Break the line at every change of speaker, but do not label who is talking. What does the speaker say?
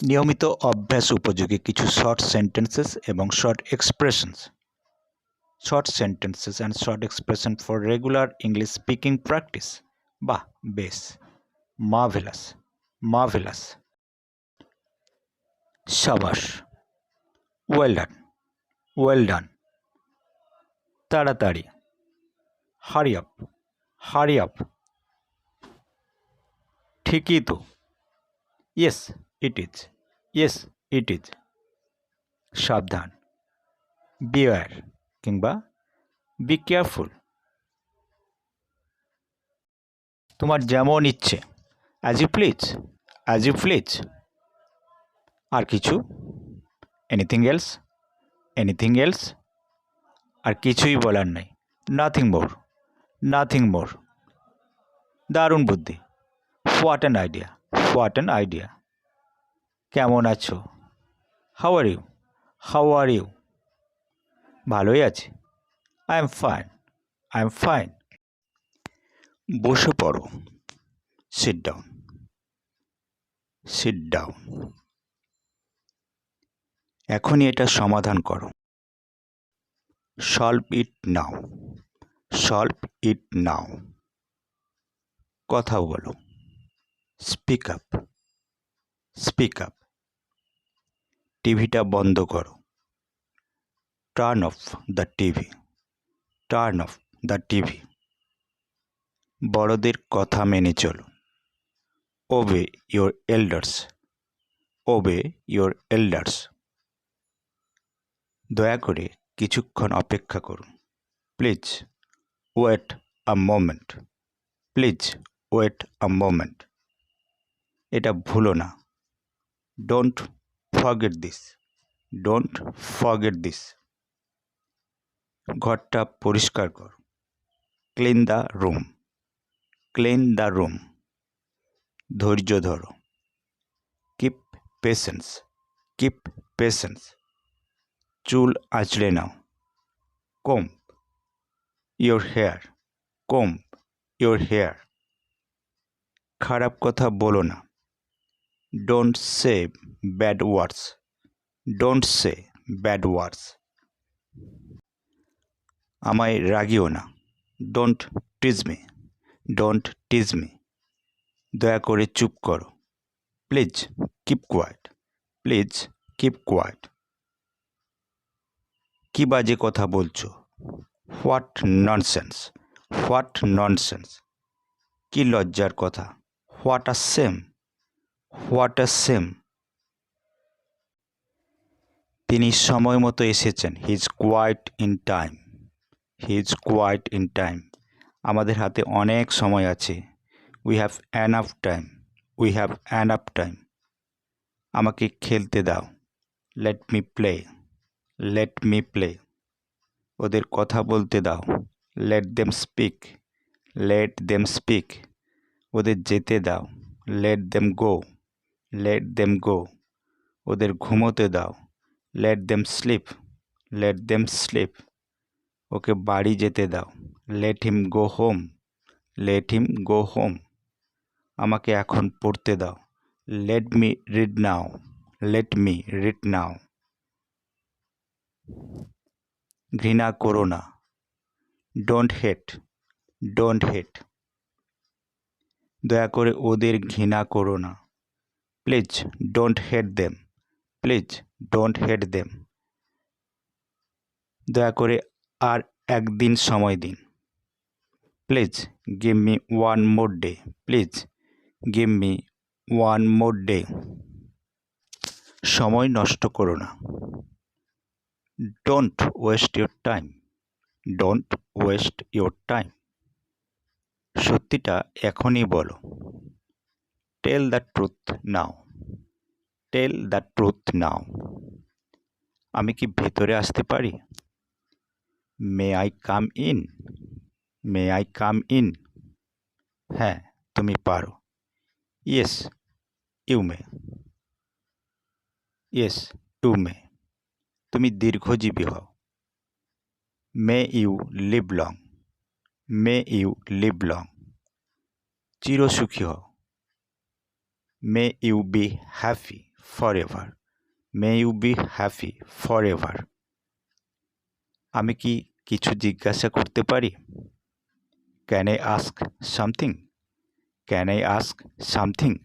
নিয়মিত অভ্যাস উপযোগী কিছু শর্ট সেন্টেন্সেস এবং short expressions. Short sentences and short expression for regular English speaking practice. বাহ, বেশ, মার্ভেলাস, মার্ভেলাস। সাবাস, ওয়েল ডান, ওয়েল ডান। তাড়াতাড়ি, হারি আপ, হারি আপ। ঠিকই তো, yes it is, yes it is. সাবধান, বিওয়্যার কিংবা be careful. তোমার যেমন ইচ্ছে, as you please, as you please. আর কিছু, এনিথিং এলস, এনিথিং এলস। আর কিছুই বলার নেই, নাথিং মোর, নাথিং মোর। দারুণ বুদ্ধি, what an idea, what an idea. কেমন আছো, how are you, how are you. ভালোই আছি, I am fine, I am fine. বসে পড়ো, সিট ডাউন, সিট ডাউন। এখনই এটা সমাধান করো, solve it now, solve it নাও। কথা বলো, স্পিক আপ, স্পিক আপ। টিভিটা বন্ধ করো, turn off the TV, turn off the TV. বড়দের কথা মেনে চলো, obey your elders, obey your elders. দয়া করে কিছুক্ষণ অপেক্ষা করুন, please wait a moment, please wait a moment. এটা ভুলো না, don't forget this, don't forget this. ঘরটা পরিষ্কার করো, clean the room, clean the room. ধৈর্য ধরো, কিপ পেশেন্স, কিপ পেশেন্স। চুল আঁচড়ে নাও, comb your hair, comb your hair. খারাপ কথা বলো না, don't say bad words, don't say bad words. আমায় রাগিও না, don't tease me, don't tease me. দয়া করে চুপ করো, please keep quiet, please keep quiet. কী বাজে কথা বলছো, হোয়াট ননসেন্স, হোয়াট ননসেন্স। কী লজ্জার কথা, what a shame, what a shame. তিনি সময় মতো এসেছেন, he is quite in time, he is quite in time. আমাদের হাতে অনেক সময় আছে, we have enough time, we have enough time. আমাকে খেলতে দাও, let me play, let me play. ওদের কথা বলতে দাও, let them speak, let them speak. ওদের যেতে দাও, let them go, let them go. ওদের ঘুমোতে দাও, let them sleep, let them sleep. ওকে বাড়ি যেতে দাও, let him go home, let him go home. আমাকে এখন পড়তে দাও, let me read now, let me read now. ঘৃণা করো না, ডোন্ট হেট, ডোন্ট হেট। দয়া করে ওদের ঘৃণা করো না, please don't hate them, please don't hate them. দয়া করে আর একদিন সময় দিন, please give me one more day, please give me one more day. সময় নষ্ট করো না, don't waste your time, don't waste your time. সত্যিটা এখনই বলো, tell the truth now, tell the truth now. আমি কি ভেতরে আসতে পারি, may I come in, may I come in. হ্যাঁ, তুমি পারো, yes you may, yes you may. তুমি দীর্ঘজীবী হও, may you live long, may you live long. চিরসুখী হও, may you be happy forever. May you be happy forever. আমি কি কিছু জিজ্ঞাসা করতে পারি? Can I ask something? Can I ask something?